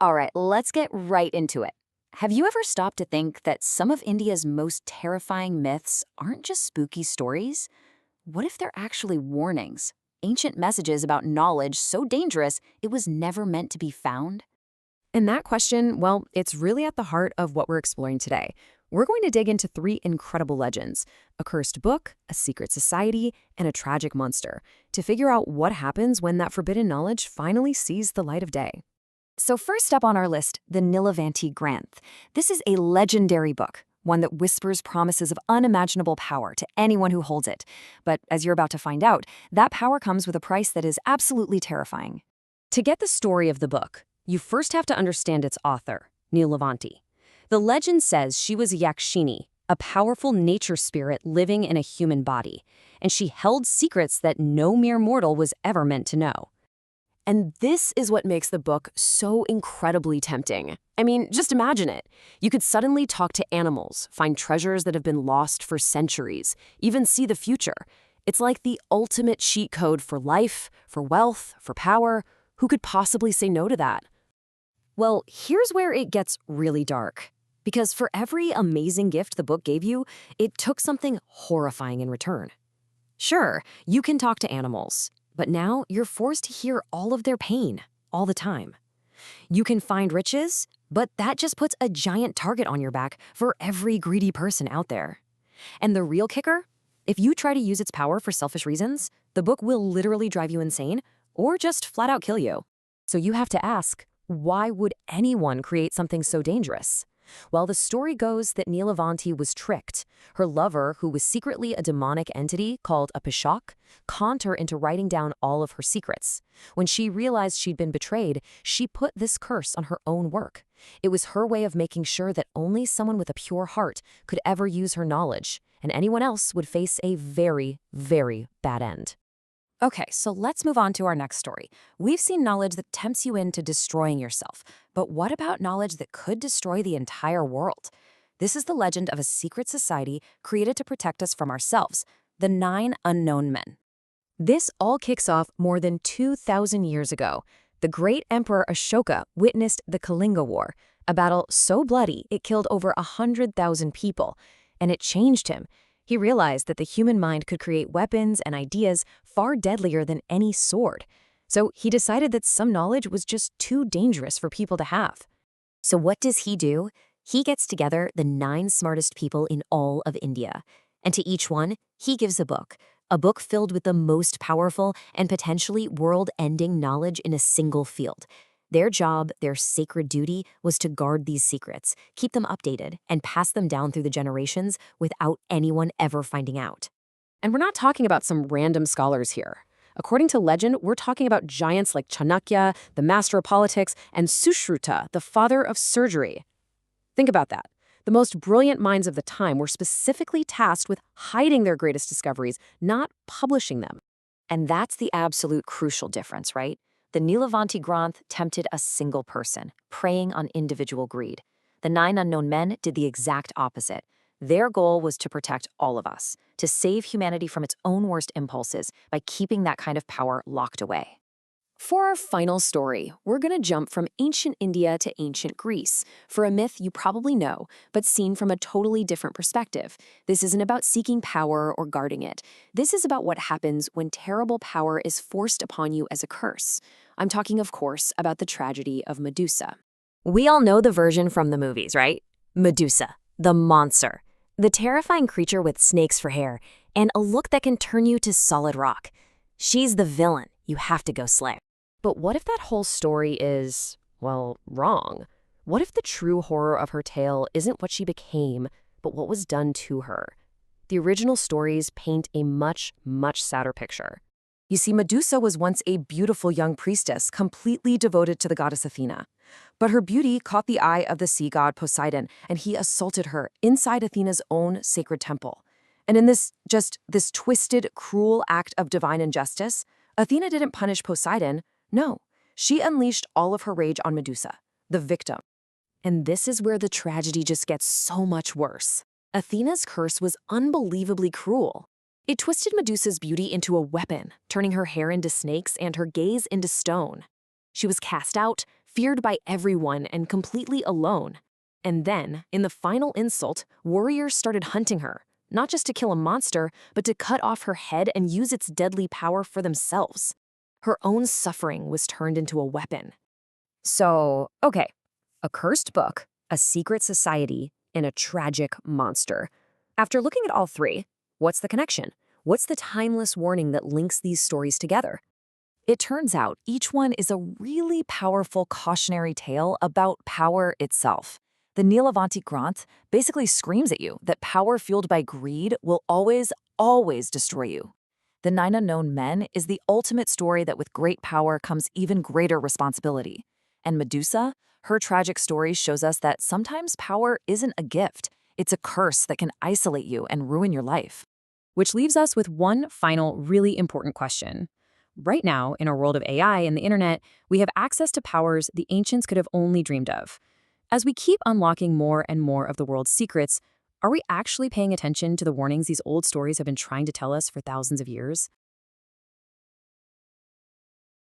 All right, let's get right into it. Have you ever stopped to think that some of India's most terrifying myths aren't just spooky stories? What if they're actually warnings? Ancient messages about knowledge so dangerous it was never meant to be found? And that question, well, it's really at the heart of what we're exploring today. We're going to dig into three incredible legends: a cursed book, a secret society, and a tragic monster, to figure out what happens when that forbidden knowledge finally sees the light of day. So, first up on our list, the Nilavanti Granth. This is a legendary book, one that whispers promises of unimaginable power to anyone who holds it. But as you're about to find out, that power comes with a price that is absolutely terrifying. To get the story of the book, you first have to understand its author, Nilavanti. The legend says she was a Yakshini, a powerful nature spirit living in a human body, and she held secrets that no mere mortal was ever meant to know. And this is what makes the book so incredibly tempting. I mean, just imagine it. You could suddenly talk to animals, find treasures that have been lost for centuries, even see the future. It's like the ultimate cheat code for life, for wealth, for power. Who could possibly say no to that? Well, here's where it gets really dark. Because for every amazing gift the book gave you, it took something horrifying in return. Sure, you can talk to animals, but now you're forced to hear all of their pain, all the time. You can find riches, but that just puts a giant target on your back for every greedy person out there. And the real kicker? If you try to use its power for selfish reasons, the book will literally drive you insane or just flat out kill you. So you have to ask, why would anyone create something so dangerous? Well, the story goes that Nilavanti was tricked. Her lover, who was secretly a demonic entity called a Pishak, conned her into writing down all of her secrets. When she realized she'd been betrayed, she put this curse on her own work. It was her way of making sure that only someone with a pure heart could ever use her knowledge, and anyone else would face a very, very bad end. Okay, so let's move on to our next story. We've seen knowledge that tempts you into destroying yourself, but what about knowledge that could destroy the entire world? This is the legend of a secret society created to protect us from ourselves, the 9 Unknown Men. This all kicks off more than 2,000 years ago. The great Emperor Ashoka witnessed the Kalinga War, a battle so bloody it killed over 100,000 people, and it changed him. He realized that the human mind could create weapons and ideas far deadlier than any sword. So he decided that some knowledge was just too dangerous for people to have. So what does he do? He gets together the 9 smartest people in all of India. And to each one, he gives a book filled with the most powerful and potentially world-ending knowledge in a single field. Their job, their sacred duty, was to guard these secrets, keep them updated, and pass them down through the generations without anyone ever finding out. And we're not talking about some random scholars here. According to legend, we're talking about giants like Chanakya, the master of politics, and Sushruta, the father of surgery. Think about that. The most brilliant minds of the time were specifically tasked with hiding their greatest discoveries, not publishing them. And that's the absolute crucial difference, right? The Nilavanti Granth tempted a single person, preying on individual greed. The 9 Unknown Men did the exact opposite. Their goal was to protect all of us, to save humanity from its own worst impulses by keeping that kind of power locked away. For our final story, we're going to jump from ancient India to ancient Greece for a myth you probably know, but seen from a totally different perspective. This isn't about seeking power or guarding it. This is about what happens when terrible power is forced upon you as a curse. I'm talking, of course, about the tragedy of Medusa. We all know the version from the movies, right? Medusa, the monster, the terrifying creature with snakes for hair and a look that can turn you to solid rock. She's the villain you have to go slay. But what if that whole story is, well, wrong? What if the true horror of her tale isn't what she became, but what was done to her? The original stories paint a much, much sadder picture. You see, Medusa was once a beautiful young priestess, completely devoted to the goddess Athena. But her beauty caught the eye of the sea god Poseidon, and he assaulted her inside Athena's own sacred temple. And in this twisted, cruel act of divine injustice, Athena didn't punish Poseidon. No, she unleashed all of her rage on Medusa, the victim. And this is where the tragedy just gets so much worse. Athena's curse was unbelievably cruel. It twisted Medusa's beauty into a weapon, turning her hair into snakes and her gaze into stone. She was cast out, feared by everyone and completely alone. And then, in the final insult, warriors started hunting her, not just to kill a monster, but to cut off her head and use its deadly power for themselves. Her own suffering was turned into a weapon. So, okay, a cursed book, a secret society, and a tragic monster. After looking at all three, what's the connection? What's the timeless warning that links these stories together? It turns out each one is a really powerful cautionary tale about power itself. The Nilavanti Granth basically screams at you that power fueled by greed will always, always destroy you. The Nine Unknown Men is the ultimate story that with great power comes even greater responsibility. And Medusa, her tragic story shows us that sometimes power isn't a gift, it's a curse that can isolate you and ruin your life. Which leaves us with one final really important question. Right now, in our world of AI and the internet, we have access to powers the ancients could have only dreamed of. As we keep unlocking more and more of the world's secrets, are we actually paying attention to the warnings these old stories have been trying to tell us for thousands of years?